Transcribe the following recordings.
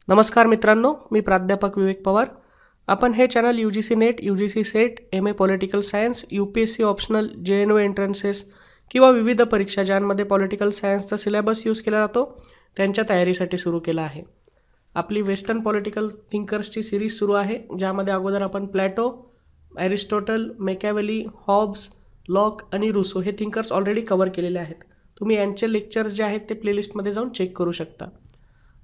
नमस्कार मित्रांनो, मी प्राध्यापक विवेक पवार. आपण हे channel UGC net, UGC set, MA political science, UPSC optional, JNO एंट्रन्सेस किंवा विविध परीक्षा ज्यांमध्ये पॉलिटिकल सायन्सचा सिलेबस यूज केला जातो त्यांच्या तयारीसाठी सुरू केला आहे. आपली वेस्टर्न पॉलिटिकल थिंकर्सची सिरीज सुरू आहे, ज्यामध्ये अगोदर आपण प्लॅटो, ॲरिस्टॉटल, मेकॅवेली, हॉब्स, लॉक आणि रुसो हे थिंकर्स ऑलरेडी कवर केलेले आहेत. तुम्ही यांचे लेक्चर्स जे आहेत ते प्लेलिस्टमध्ये जाऊन चेक करू शकता.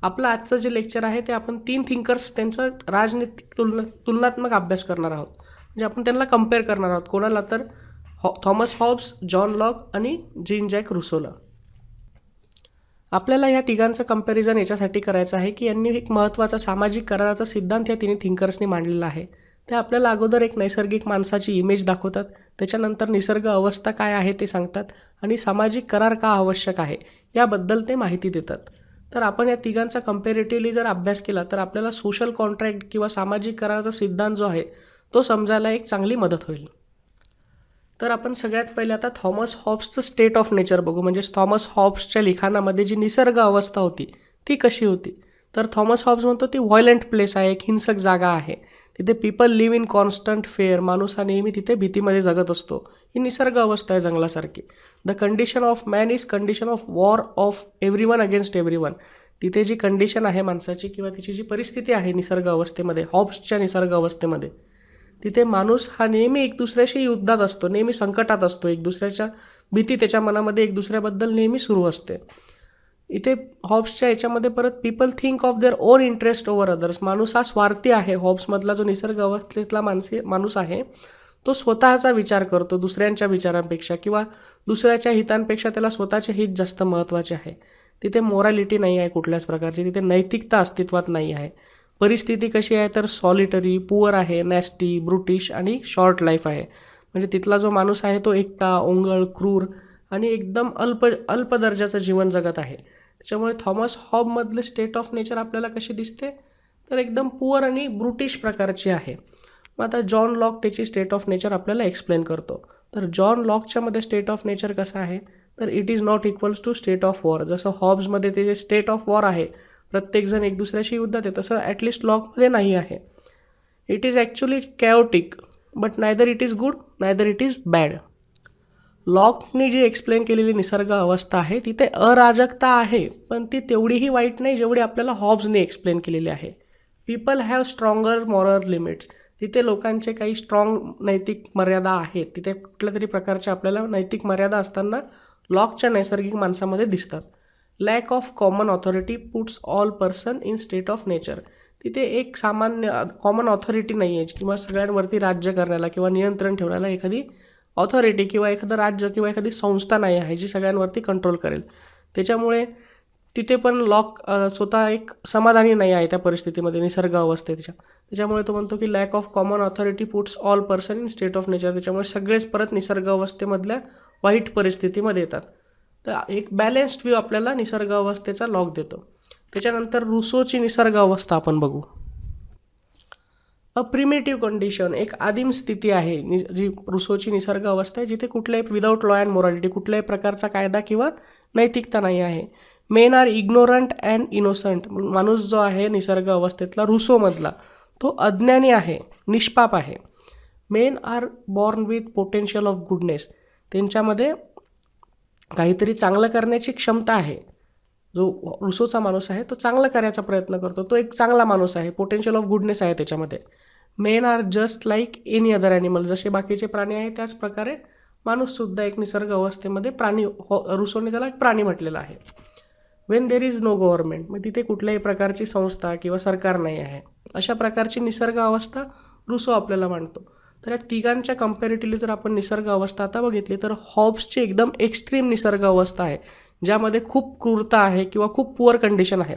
आपलं आजचं जे लेक्चर आहे ते आपण 3 थिंकर्स त्यांचा राजनीतिक तुलनात्मक अभ्यास करणार आहोत. म्हणजे आपण त्यांना कम्पेअर करणार आहोत. कोणाला तर थॉमस हॉब्स, जॉन लॉक आणि जीन जॅक रुसोला. आपल्याला ह्या तिघांचं कंपॅरिझन याच्यासाठी करायचं आहे की यांनी एक महत्त्वाचा सामाजिक कराराचा सिद्धांत या तिन्ही थिंकर्सनी मांडलेला आहे. ते आपल्याला अगोदर एक नैसर्गिक माणसाची इमेज दाखवतात, त्याच्यानंतर निसर्ग अवस्था काय आहे ते सांगतात आणि सामाजिक करार का आवश्यक आहे याबद्दल ते माहिती देतात. तर आपण या तिघांचा कंपॅरेटिव्हली जर अभ्यास केला तर आपल्याला सोशल कॉन्ट्रॅक्ट किंवा सामाजिक कराराचा सिद्धांत जो आहे तो समजायला एक चांगली मदत होईल. तर आपण सगळ्यात पहिले आता थॉमस हॉब्सचं स्टेट ऑफ नेचर बघू. म्हणजे थॉमस हॉब्सच्या लिखाणामध्ये जी निसर्ग अवस्था होती ती कशी होती. तर थॉमस हॉब्स म्हणतो ती व्हायलंट प्लेस आहे, एक हिंसक जागा आहे, तिथे people live in constant fair, माणूस हा नेहमी तिथे भीतीमध्ये जगत असतो. ही निसर्ग अवस्था आहे जंगलासारखी. The condition of man is condition of war of everyone against everyone. तिथे जी कंडिशन आहे माणसाची किंवा तिची जी परिस्थिती आहे निसर्ग अवस्थेमध्ये, हॉब्सच्या निसर्ग अवस्थेमध्ये, तिथे माणूस हा नेहमी एक दुसऱ्याशी युद्धात असतो, नेहमी संकटात असतो, एक दुसऱ्याच्या भीती त्याच्या मनामध्ये एक दुसऱ्याबद्दल नेहमी सुरू असते. इथे हॉब्सच्या याच्यामध्ये परत people think of their own interest over others. माणूस हा स्वार्थी आहे. हॉब्समधला जो निसर्ग अवस्थेतला माणूस आहे तो स्वतःचा विचार करतो दुसऱ्यांच्या विचारांपेक्षा, किंवा दुसऱ्याच्या हितांपेक्षा त्याला स्वतःचे हित जास्त महत्त्वाचे आहे. तिथे मोरॅलिटी नाही आहे कुठल्याच प्रकारची, तिथे नैतिकता अस्तित्वात नाही आहे. परिस्थिती कशी आहे तर सॉलिटरी, पुअर आहे, नॅस्टी, ब्रुटिश आणि शॉर्ट लाईफ आहे. म्हणजे तिथला जो माणूस आहे तो एकटा, ओंगळ, क्रूर आणि एकदम अल्प दर्जाचं जीवन जगत आहे. त्याच्यामुळे थॉमस हॉबमधले स्टेट ऑफ नेचर आपल्याला कशी दिसते तर एकदम पुअर आणि ब्रुटिश प्रकारची आहे. मग आता जॉन लॉक त्याची स्टेट ऑफ नेचर आपल्याला एक्सप्लेन करतो. तर जॉन लॉकच्यामध्ये स्टेट ऑफ नेचर कसं आहे तर it is not equals to state of war. जसं हॉब्समध्ये ते जे स्टेट ऑफ वॉर आहे, प्रत्येकजण एक दुसऱ्याशी युद्धात आहे, तसं ॲटलिस्ट लॉकमध्ये नाही आहे. It is actually chaotic but neither it is good neither it is bad. लॉकने जी एक्सप्लेन केलेली निसर्ग अवस्था आहे तिथे अराजकता आहे, पण ती तेवढीही वाईट नाही जेवढी आपल्याला हॉब्सने एक्सप्लेन केलेली आहे. People have stronger moral limits. तिथे लोकांचे काही स्ट्रॉंग नैतिक मर्यादा आहेत. तिथे कुठल्या तरी प्रकारच्या आपल्याला नैतिक मर्यादा असताना लॉकच्या नैसर्गिक माणसामध्ये दिसतात. Lack of common authority puts all person in state of nature. तिथे एक सामान्य कॉमन ऑथॉरिटी नाही आहे किंवा सगळ्यांवरती राज्य करण्याला किंवा नियंत्रण ठेवण्याला एखादी ऑथॉरिटी किंवा एखादं राज्य किंवा एखादी संस्था नाही आहे जी सगळ्यांवरती कंट्रोल करेल. त्याच्यामुळे तिथे पण लॉक स्वतः एक समाधानी नाही आहे त्या परिस्थितीमध्ये, निसर्ग अवस्थेच्या. त्याच्यामुळे तो म्हणतो की lack of common authority puts all person in state of nature. त्याच्यामुळे सगळेच परत निसर्ग अवस्थेमधल्या वाईट परिस्थितीमध्ये येतात. तर एक बॅलेन्स्ड व्ह्यू आपल्याला निसर्ग अवस्थेचा लॉक देतो. त्याच्यानंतर रुसोची निसर्ग अवस्था आपण बघू. अ प्रिमेटिव्ह कंडिशन, एक आदिम स्थिती आहे जी रुसोची निसर्ग अवस्था आहे, जिथे कुठल्याही विदाऊट लॉ अँड मोरॅलिटी, कुठल्याही प्रकारचा कायदा किंवा नैतिकता नाही आहे. Men are ignorant and innocent. माणूस जो आहे निसर्ग अवस्थेतला रुसोमधला तो अज्ञानी आहे, निष्पाप आहे. Men are born with potential of goodness. त्यांच्यामध्ये काहीतरी चांगलं करण्याची क्षमता आहे. जो रुसोचा माणूस आहे तो चांगलं करायचा प्रयत्न करतो, तो एक चांगला माणूस आहे, पोटेन्शियल ऑफ गुडनेस आहे त्याच्यामध्ये. Men are just like any other animal. जसे बाकीचे प्राणी आहेत त्याच प्रकारे माणूससुद्धा एक निसर्ग अवस्थेमध्ये प्राणी, रुसोने त्याला एक प्राणी म्हटलेला आहे. When there is no government, मग तिथे कुठल्याही प्रकारची संस्था किंवा सरकार नाही आहे, अशा प्रकारची निसर्ग अवस्था रुसो आपल्याला मांडतो. तर या तिघांच्या कंपॅरेटिव्हली जर आपण निसर्ग अवस्था आता बघितली तर हॉब्सची एकदम एक्स्ट्रीम निसर्ग अवस्था आहे, ज्यामध्ये खूप क्रूरता आहे किंवा खूप पुअर कंडिशन आहे.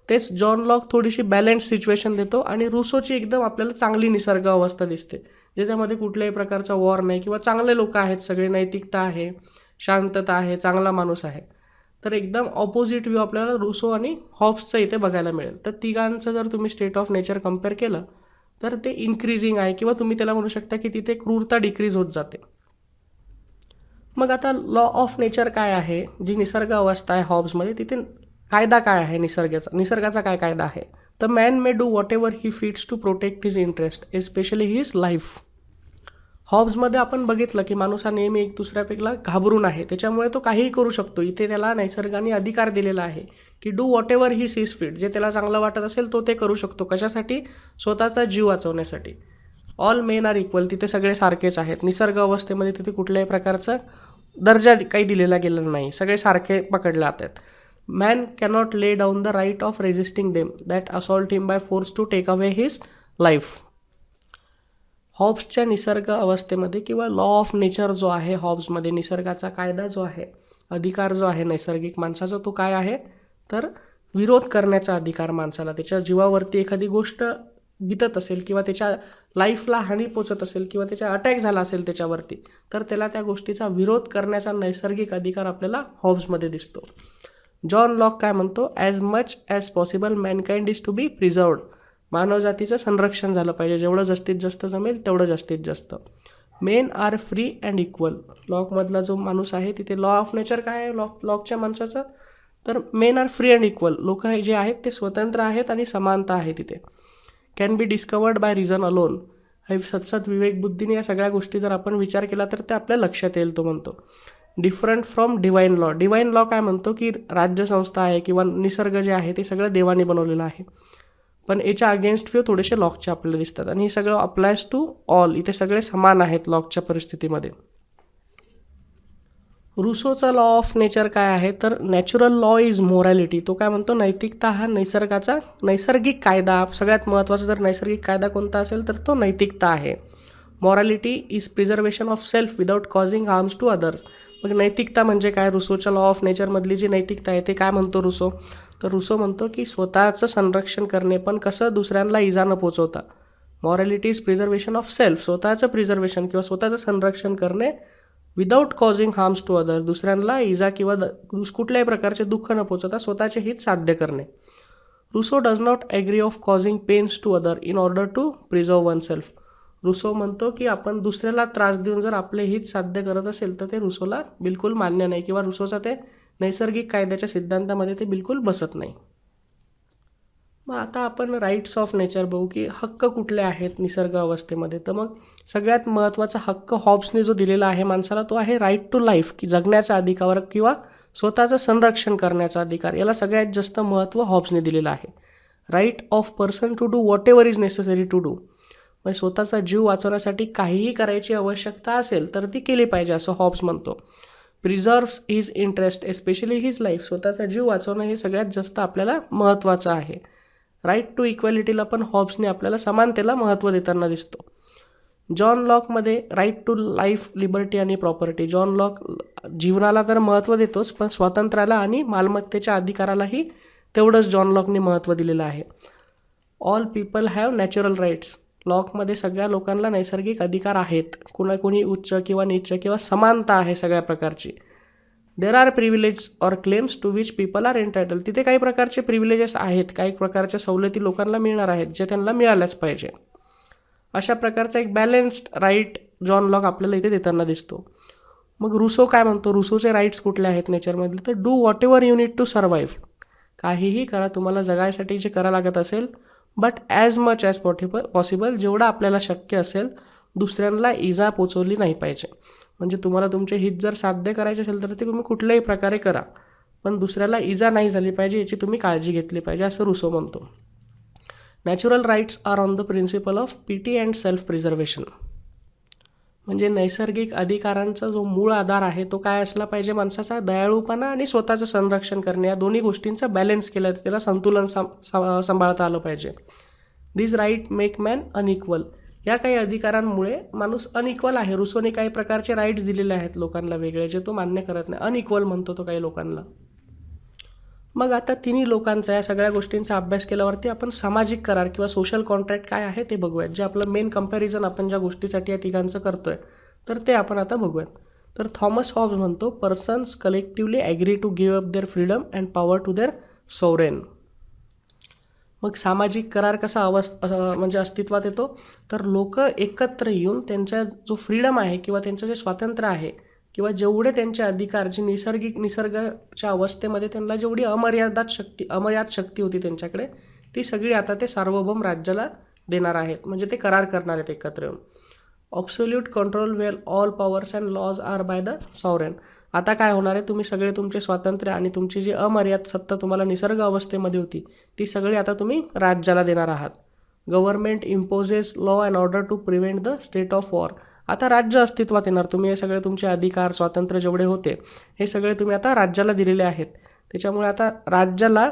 तेच जॉन लॉक थोडीशी बॅलन्स सिच्युएशन देतो आणि रुसोची एकदम आपल्याला चांगली निसर्ग अवस्था दिसते, ज्याच्यामध्ये कुठल्याही प्रकारचा वॉर नाही किंवा चांगले लोक आहेत, सगळे नैतिकता आहे, शांतता आहे, चांगला माणूस आहे. तर एकदम ऑपोजिट व्ह्यू आपल्याला रुसो आणि हॉब्सचं इथे बघायला मिळेल. तर तिघांचं जर तुम्ही स्टेट ऑफ नेचर कम्पेअर केलं तर ते इन्क्रीजिंग आहे, किंवा तुम्ही त्याला म्हणू शकता की तिथे क्रूरता डिक्रीज होत जाते. मग आता लॉ ऑफ नेचर काय आहे, जी निसर्ग अवस्था आहे हॉब्समध्ये, तिथे कायदा काय आहे निसर्गाचा काय कायदा आहे? तर man may do whatever he fits to protect his interest especially his life. हॉब्समध्ये आपण बघितलं की माणूस हा नेहमी एक दुसऱ्यापेक्षा घाबरून आहे, त्याच्यामुळे तो काहीही करू शकतो. इथे त्याला निसर्गाने अधिकार दिलेला आहे की do whatever he sees fit, जे त्याला चांगलं वाटत असेल तो ते करू शकतो. कशासाठी? स्वतःचा जीव वाचवण्यासाठी. ऑल मेन आर इक्वल, तिथे सगळे सारखेच आहेत. निसर्ग अवस्थेमध्ये तिथे कुठल्याही प्रकारचा दर्जा काही दिलेला गेलेला नाही, सगळे सारखे पकडले जातात. Man cannot lay down the right of resisting them that assault him by force to take away his life. हॉब्सच्या निसर्ग अवस्थेमध्ये किंवा लॉ ऑफ नेचर जो आहे हॉब्समध्ये, निसर्गाचा कायदा जो आहे, अधिकार जो आहे नैसर्गिक माणसाचा, तो काय आहे? तर विरोध करण्याचा अधिकार माणसाला. त्याच्या जीवावरती एखादी गोष्ट बितत असेल किंवा त्याच्या लाईफला हानी पोचत असेल किंवा त्याचा अटॅक झाला असेल त्याच्यावरती, तर त्याला त्या गोष्टीचा विरोध करण्याचा नैसर्गिक अधिकार आपल्याला हॉब्समध्ये दिसतो. जॉन लॉक काय म्हणतो? As much as possible mankind is to be preserved. मानवजातीचं संरक्षण झालं पाहिजे, जेवढं जास्तीत जास्त जमेल तेवढं जास्तीत जास्त. Men are free and equal. लॉकमधला जो माणूस आहे तिथे लॉ ऑफ नेचर काय आहे लॉकच्या माणसाचं? तर main are free and equal. लोक जे आहेत ते स्वतंत्र आहेत आणि समानता आहे तिथे. Can be discovered by reason alone. हे सतसत विवेकबुद्धीने या सगळ्या गोष्टी जर आपण विचार केला तर ते आपल्या लक्षात येईल. तो म्हणतो different from divine law. Divine law काय म्हणतो की राज्यसंस्था आहे किंवा निसर्ग जे आहे ते सगळं देवाने बनवलेलं आहे, पण याच्या अगेन्स्ट फ्यू थोडेसे लॉकचे आपल्याला दिसतात. आणि हे सगळं अप्लायज टू ऑल. इथे सगळे समान आहेत लॉकच्या परिस्थितीमध्ये. रुसोचा लॉ ऑफ नेचर काय आहे? तर नॅचरल लॉ इज मोरॅलिटी. तो काय म्हणतो? नैतिकता हा निसर्गाचा नैसर्गिक कायदा. सगळ्यात महत्त्वाचा जर नैसर्गिक कायदा कोणता असेल तर तो नैतिकता आहे. Morality is preservation of self without causing harms to others. मग नैतिकता म्हणजे काय? रुसोच्या लॉ ऑफ नेचरमधली जी नैतिकता आहे ते काय म्हणतो रुसो? तर रुसो म्हणतो की स्वतःचं संरक्षण करणे, पण कसं? दुसऱ्यांना इजा न पोचवता. Morality is preservation of self, स्वतःचं प्रिझर्वेशन किंवा स्वतःचं संरक्षण करणे without causing harms to others, दुसऱ्यांना इजा किंवा कुठल्याही प्रकारचे दुःख न पोचवता स्वतःचे हित साध्य करणे. Rousseau does not agree of causing pains to other in order to preserve oneself. Rousseau म्हणतो की आपण दुसऱ्याला त्रास देऊन जर आपले हित साध्य करत असेल तर ते रुसोला बिलकुल मान्य नाही किंवा रुसोचा ते नैसर्गिक कायद्याच्या सिद्धांतामध्ये ते बिलकुल बसत नाही. मग आता आपण राईट्स ऑफ नेचर बघू की हक्क कुठले आहेत निसर्ग अवस्थेमध्ये. तर मग सगळ्यात महत्त्वाचा हक्क हॉब्सने जो दिलेला आहे माणसाला तो आहे राईट टू लाईफ, की जगण्याचा अधिकार किंवा स्वतःचं संरक्षण करण्याचा अधिकार. याला सगळ्यात जास्त महत्त्व हॉब्सने दिलेलं आहे. Right of person to do whatever is necessary to do. म्हणजे स्वतःचा जीव वाचवण्यासाठी काहीही करायची आवश्यकता असेल तर ती केली पाहिजे असं हॉब्स म्हणतो. Preserves his interest especially his life. स्वतःचा जीव वाचवणं हे सगळ्यात जास्त आपल्याला महत्त्वाचं आहे. राईट टू इक्वॅलिटीला पण हॉब्सने आपल्याला समानतेला महत्त्व देताना दिसतो. जॉन लॉकमध्ये राईट टू लाईफ, लिबर्टी आणि प्रॉपर्टी. जॉन लॉक जीवनाला तर महत्त्व देतोच, पण स्वातंत्र्याला आणि मालमत्तेच्या अधिकारालाही तेवढंच जॉन लॉकने महत्त्व दिलेलं आहे. All people have natural rights. लॉकमध्ये सगळ्या लोकांना नैसर्गिक अधिकार आहेत. कोणी उच्च किंवा नीच किंवा समानता आहे सगळ्या प्रकारची. There are privilege or claims to which people are entitled. तिथे काही प्रकारचे प्रिव्हिलेजेस आहेत, काही प्रकारच्या सवलती लोकांना मिळणार आहेत जे त्यांना मिळाल्याच पाहिजे. अशा प्रकारचा एक बॅलन्स्ड राईट जॉन लॉक आपल्याला इथे देताना दिसतो. मग रुसो काय म्हणतो? रुसोचे राईट्स कुठले आहेत नेचरमधले? तर do whatever you need to survive. काहीही करा तुम्हाला जगायसाठी जे करावं लागत असेल, but as much as possible, जेवढं आपल्याला शक्य असेल दुसऱ्यांना इजा पोचवली नाही पाहिजे. म्हणजे तुम्हाला तुमचे हित जर साध्य करायचे असेल तर ते तुम्ही कुठल्याही प्रकारे करा, पण दुसऱ्याला इजा नाही झाली पाहिजे याची तुम्ही काळजी घेतली पाहिजे असं रुसो म्हणतो. Natural rights are on the principle of pity and self preservation. म्हणजे नैसर्गिक अधिकारांचा जो मूळ आधार आहे तो काय असला पाहिजे? माणसाचा दयाळूपणा आणि स्वतःचं संरक्षण करणे, या दोन्ही गोष्टींचा बॅलन्स केला, त्याला संतुलन सांभाळता आलं पाहिजे. दिस राईट मेक मॅन अनइक्वल. या काही अधिकारांमुळे माणूस अनइक्वल आहे. रुसोने काही प्रकारचे राईट्स दिलेले आहेत लोकांना वेगळे, जे तो मान्य करत नाही. अनइक्वल म्हणतो तो काही लोकांना. मग आता तिन्ही लोकांचा या सगळ्या गोष्टींचा अभ्यास केल्यावरती आपण सामाजिक करार किंवा सोशल कॉन्ट्रॅक्ट काय आहे ते बघूयात. जे आपलं मेन कंपॅरिझन आपण ज्या गोष्टीसाठी या तिघांचं करतोय तर ते आपण आता बघूयात. तर थॉमस हॉब्स म्हणतो persons collectively agree to give up their freedom and power to their sovereign. मग सामाजिक करार कसा म्हणजे अस्तित्वात येतो? तर लोक एकत्र येऊन त्यांचा जो फ्रीडम आहे किंवा त्यांचं जे स्वातंत्र्य आहे किंवा जेवढे त्यांचे अधिकार जे निसर्गाच्या अवस्थेमध्ये त्यांना जेवढी अमर्याद शक्ती होती त्यांच्याकडे, ती सगळी आता ते सार्वभौम राज्याला देणार आहेत, म्हणजे ते करार करणार आहेत एकत्र येऊन. Absolute control where all powers and laws are by the sovereign. आता काय होणार आहे, तुम्ही सगळे तुमचे स्वातंत्र्य आणि तुमची जी अमर्याद सत्ता तुम्हाला निसर्ग अवस्थेमध्ये होती ती सगळी आता तुम्ही राज्याला देणार आहात. Government imposes law and order to prevent the state of war. आता राज्य अस्तित्वात येणार. तुम्ही हे सगळे तुमचे अधिकार स्वातंत्र्य जेवढे होते हे सगळे तुम्ही आता राज्याला दिलेले आहेत. त्याच्यामुळे आता राज्याला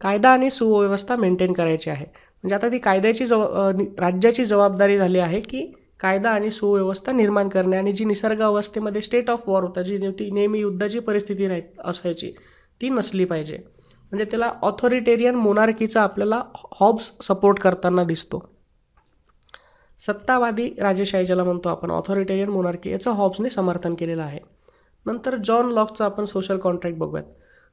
कायदा आणि सुव्यवस्था मेंटेन करायची आहे. म्हणजे आता ती राज्याची जबाबदारी झाली आहे की कायदा आणि सुव्यवस्था निर्माण करणे, आणि जी निसर्ग अवस्थेमध्ये स्टेट ऑफ वॉर होता, जी नेहमी युद्धाची परिस्थिती असायची, ती नसली पाहिजे. म्हणजे त्याला ऑथॉरिटेरियन मोनार्कीचा आपल्याला हॉब्स सपोर्ट करताना दिसतो. सत्तावादी राजेशाही ज्याला म्हणतो आपण, ऑथॉरिटेरियन मोनार्की, याचं हॉब्सने समर्थन केलेलं आहे. नंतर जॉन लॉकचं आपण सोशल कॉन्ट्रॅक्ट बघूयात.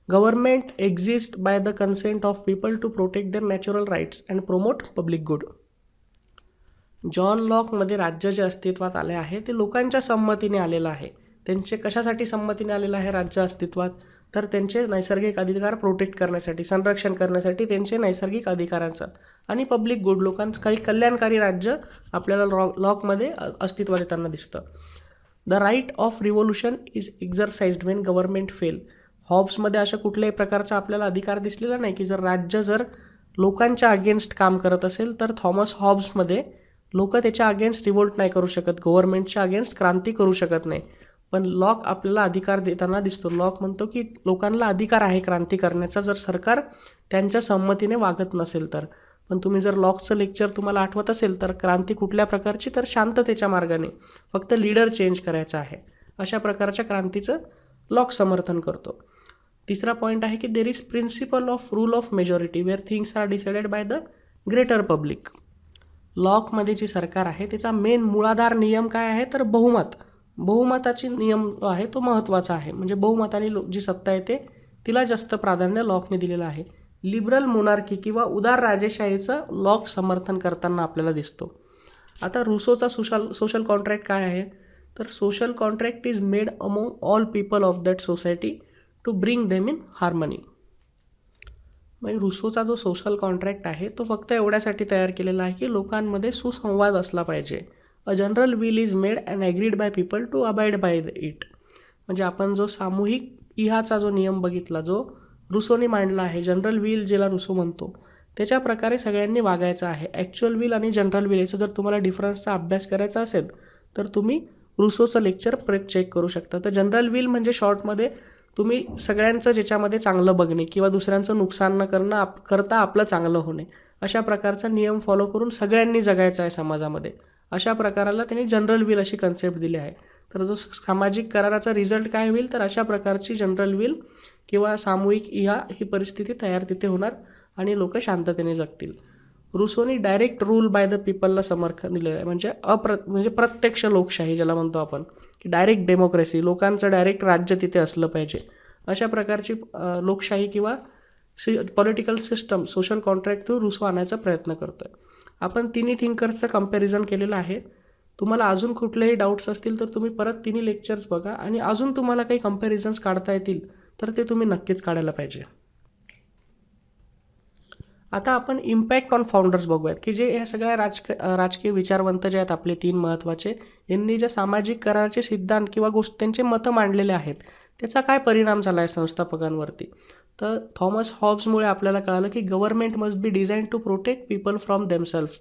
Government exist by the consent of people to protect their natural rights and promote public good. John लॉकमध्ये राज्य जे अस्तित्वात आले आहे ते लोकांच्या संमतीने आलेलं आहे. त्यांचे कशासाठी संमतीने आलेलं आहे राज्य अस्तित्वात, तर त्यांचे नैसर्गिक अधिकार प्रोटेक्ट करण्यासाठी, संरक्षण करण्यासाठी त्यांचे नैसर्गिक अधिकारांचं, आणि पब्लिक गुड, लोकांचं काही कल्याणकारी राज्य आपल्याला लॉकमध्ये अस्तित्वात येताना दिसतं. The right of revolution is exercised when government fail. हॉब्समध्ये अशा कुठल्याही प्रकारचा आपल्याला अधिकार दिसलेला नाही की जर लोकांच्या अगेन्स्ट काम करत असेल तर थॉमस हॉब्समध्ये लोक त्याच्या अगेन्स्ट रिव्होल्ट नाही करू शकत, गव्हर्नमेंटच्या अगेन्स्ट क्रांती करू शकत नाही. पण लॉक आपल्याला अधिकार देताना दिसतो. लॉक म्हणतो की लोकांना अधिकार आहे क्रांती करण्याचा, जर सरकार त्यांच्या संमतीने वागत नसेल तर. पण तुम्ही जर लॉकचं लेक्चर तुम्हाला आठवत असेल तर क्रांती कुठल्या प्रकारची, तर शांततेच्या मार्गाने, फक्त लीडर चेंज करायचा आहे, अशा प्रकारच्या क्रांतीचं लॉक समर्थन करतो. तिसरा पॉईंट आहे की there is principle of rule of majority where things are decided by the greater public. लॉकमध्ये जी सरकार आहे त्याचा मेन मूळाधार नियम काय आहे, तर बहुमताची नियम आहे तो महत्त्वाचा आहे. म्हणजे बहुमताने जी सत्ता येते तिला जास्त प्राधान्य लॉकने दिलेलं आहे. लिबरल मोनार्की किंवा उदार राजेशाहीचं लॉक समर्थन करताना आपल्याला दिसतो. आता रुसोचा सोशल कॉन्ट्रॅक्ट काय आहे, तर social contract is made among all people of that society to bring them in harmony. म्हणजे रुसोचा जो सोशल कॉन्ट्रॅक्ट आहे तो फक्त एवढ्यासाठी तयार केलेला आहे की लोकांमध्ये सुसंवाद असला पाहिजे. A general will is made and agreed by people to abide by it. म्हणजे आपण जो सामूहिक इहाचा जो नियम बघितला, जो रुसोने मांडला आहे, जनरल विल ज्याला रुसो म्हणतो, त्याच्या प्रकारे सगळ्यांनी वागायचं आहे. ॲक्च्युअल विल आणि जनरल विल याचा जर तुम्हाला डिफरन्सचा अभ्यास करायचा असेल तर तुम्ही रुसोचं लेक्चर परत चेक करू शकता. तर जनरल विल म्हणजे शॉर्टमध्ये तुम्ही सगळ्यांचं ज्याच्यामध्ये चांगलं बघणे किंवा दुसऱ्यांचं नुकसान न करता आपलं चांगलं होणे, अशा प्रकारचा नियम फॉलो करून सगळ्यांनी जगायचं आहे समाजामध्ये. अशा प्रकाराला त्यांनी जनरल विल अशी कन्सेप्ट दिली आहे. तर जो सामाजिक कराराचा रिझल्ट काय होईल, तर अशा प्रकारची जनरल विल किंवा सामूहिक इहा ही परिस्थिती तयार तिथे होणार आणि लोक शांततेने जगतील. रुसोनी डायरेक्ट रूल बाय द पीपलला समर्थन दिलेलं आहे. म्हणजे प्रत्यक्ष लोकशाही ज्याला म्हणतो आपण, की डायरेक्ट डेमोक्रेसी, लोकांचं डायरेक्ट राज्य तिथे असलं पाहिजे, अशा प्रकारची लोकशाही किंवा political system social contract through Rousseau आणायचा प्रयत्न करतो आहे. आपण तिन्ही थिंकर्सचं कम्पॅरिझन केलेलं आहे. तुम्हाला अजून कुठलेही डाऊट्स असतील तर तुम्ही परत तिन्ही लेक्चर्स बघा, आणि अजून तुम्हाला काही कम्पॅरिझन्स काढता येतील तर ते तुम्ही नक्कीच काढायला पाहिजे. आता आपण इम्पॅक्ट ऑन फाउंडर्स बघूयात, की जे ह्या सगळ्या राजकीय विचारवंत जे आहेत आपले तीन महत्त्वाचे, यांनी ज्या सामाजिक कराराचे सिद्धांत किंवा त्यांचे मतं मांडलेले आहेत त्याचा काय परिणाम झाला आहे संस्थापकांवरती. तर थॉमस हॉब्समुळे आपल्याला कळालं की government must be design to protect people from themselves.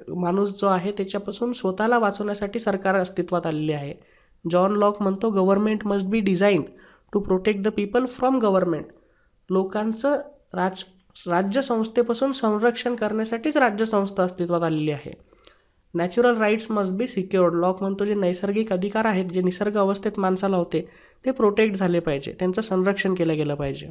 माणूस जो आहे त्याच्यापासून स्वतःला वाचवण्यासाठी सरकार अस्तित्वात आलेली आहे. जॉन लॉक म्हणतो government must be design to protect the people from government. लोकांचं राज्यसंस्थेपासून संरक्षण करण्यासाठीच राज्यसंस्था अस्तित्वात आलेली आहे. Natural rights must be secured. Locke म्हणतो जे नैसर्गिक अधिकार आहेत जे निसर्ग अवस्थेत माणसाला होते ते प्रोटेक्ट झाले पाहिजे, त्यांचं संरक्षण केलं गेलं पाहिजे.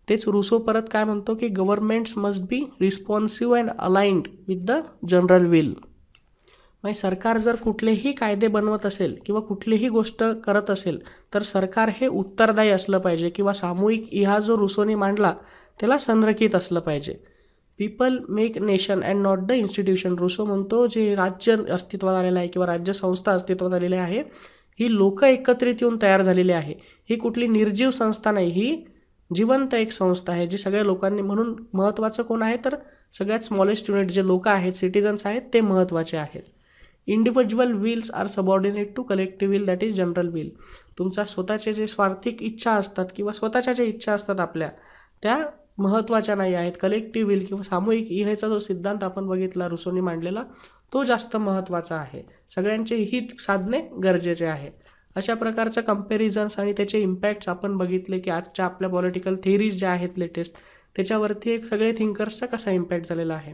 तेच रुसो परत काय म्हणतो की governments must be responsive and aligned with the general will. म्हणजे सरकार जर कुठलेही कायदे बनवत असेल किंवा कुठलीही गोष्ट करत असेल तर सरकार हे उत्तरदायी असलं पाहिजे, किंवा सामूहिक इहा जो रुसोने मांडला त्याला संरक्षित असलं पाहिजे. People make nation and not the institution. Rousseau म्हणतो जे राज्य अस्तित्वात आलेलं आहे किंवा राज्य संस्था अस्तित्वात आलेली आहे ही लोक एकत्रित येऊन तयार झालेली आहे. ही कुठली निर्जीव संस्था नाही, ही जिवंत एक संस्था आहे जी सगळ्या लोकांनी. म्हणून महत्त्वाचं कोण आहे तर सगळ्यात स्मॉलेस्ट युनिट जे लोक आहेत, सिटिझन्स आहेत, ते महत्त्वाचे आहेत. Individual wills are subordinate to collective will that is general will. तुमच्या स्वतःचे जे स्वार्थिक इच्छा असतात किंवा स्वतःच्या ज्या इच्छा असतात आपल्या, त्या महत्त्वाच्या नाही आहेत. कलेक्टिव्ह विल किंवा सामूहिक इहेचा जो सिद्धांत आपण बघितला रुसोनी मांडलेला, तो जास्त महत्त्वाचा आहे. सगळ्यांचे हित साधणे गरजेचे आहे. अशा प्रकारचं कंपॅरिझन्स आणि त्याचे इम्पॅक्ट्स आपण बघितले की आजच्या आपल्या पॉलिटिकल थिअरीज ज्या आहेत लेटेस्ट, त्याच्यावरती एक सगळे थिंकर्सचा कसा इम्पॅक्ट झालेला आहे.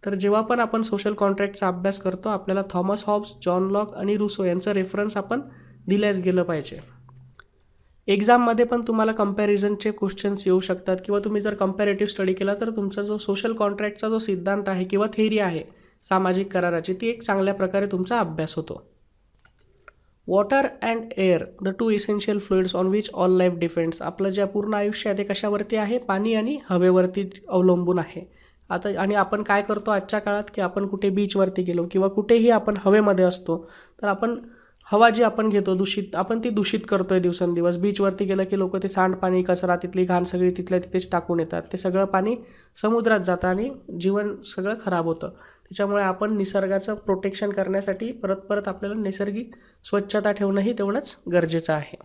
तर जेव्हा पण आपण सोशल कॉन्ट्रॅक्टचा अभ्यास करतो आपल्याला थॉमस हॉब्स, जॉन लॉक आणि रुसो यांचं रेफरन्स आपण दिल्याच गेलं पाहिजे. एक्झाममध्ये पण तुम्हाला कंपॅरिझनचे क्वेश्चन्स येऊ शकतात किंवा तुम्ही जर कंपॅरेटिव्ह स्टडी केला तर तुमचा जो सोशल कॉन्ट्रॅक्टचा जो सिद्धांत आहे किंवा थिअरी आहे सामाजिक कराराची, ती एक चांगल्या प्रकारे तुमचा अभ्यास होतो. Water and air the two essential fluids on which all life depends. आपलं जे पूर्ण आयुष्य आहे ते कशावरती आहे? पाणी आणि हवेवरती अवलंबून आहे. आता आणि आपण काय करतो आजच्या काळात की आपण कुठे बीचवरती गेलो किंवा कुठेही आपण हवेमध्ये असतो तर आपण हवा जी आपण घेतो दूषित, आपण ती दूषित करतो आहे दिवसेंदिवस. बीचवरती गेलं की लोक ते सांडपाणी, कचरा, तिथली घाण सगळी तिथल्या तिथेच टाकून येतात. ते सगळं पाणी समुद्रात जातं आणि जीवन सगळं खराब होतं. त्याच्यामुळे आपण निसर्गाचं प्रोटेक्शन करण्यासाठी परत परत आपल्याला नैसर्गिक स्वच्छता ठेवणंही तेवढंच गरजेचं आहे.